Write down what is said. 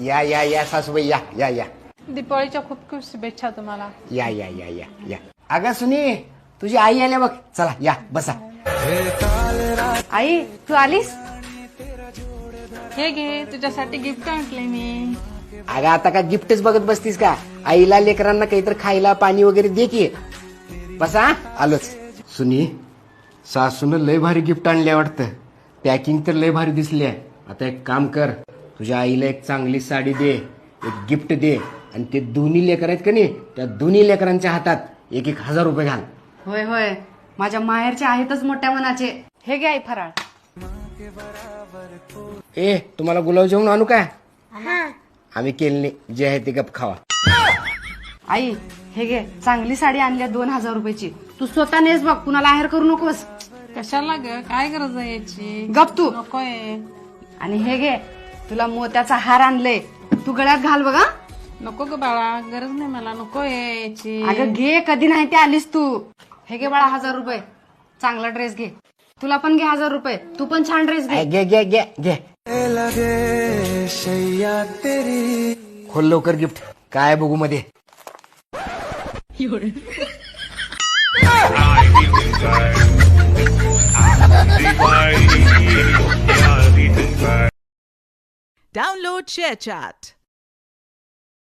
या या या सासूबाई या या या दीपावलीच्या खूप खूप शुभेच्छा तुम्हाला. या या या या या अगं सुनी तुझी आई आल्या बघ. चला या बसा. आई तू आलीस? हे घे तुझ्यासाठी गिफ्ट आणले मी. अगं आता का गिफ्टच बघत बसतीस का? आईला लेकरांना काहीतरी खायला पाणी वगैरे दे की. बसा आलोच. सुनी सासून लय भारी गिफ्ट आणले वाटतं. पॅकिंग तर लय भारी दिसली आहे. आता एक काम कर, तुझ्या आईला एक चांगली साडी दे, एक गिफ्ट दे आणि ते दोन्ही लेकर आहेत का नाही त्या दोन्ही लेकरांच्या हातात 1,000 रुपये घाल. होय होय माझ्या माहेरचे आहेतच मोठ्या मनाचे. हे घे आई फराळ. ए तुम्हाला गुलाबजामुन आणू काय? आम्ही केले नाही, जे आहे ते गप खावा. आई हे घे चांगली साडी आणली 2,000 रुपयाची. तू स्वतः नेस बघ, कुणाला आहेर करू नकोस. कशाला ग, काय गरज आहे याची? गप तू. नकोय. आणि हे घे तुला मोत्याचा हार आणले, तू गळ्यात घाल बघा. नको ग बाळा, गरज नाही मला, नकोय याची. अगं घे, कधी नाही ते आलीस तू. हे घे बाळा 1,000 रुपये. चांगला ड्रेस घे. तुला पण घे 1,000 रुपये. तू पण छान ड्रेस घे. घे घे घे घे. खोल लवकर गिफ्ट. काय बघू मध्ये? Download ShareChat.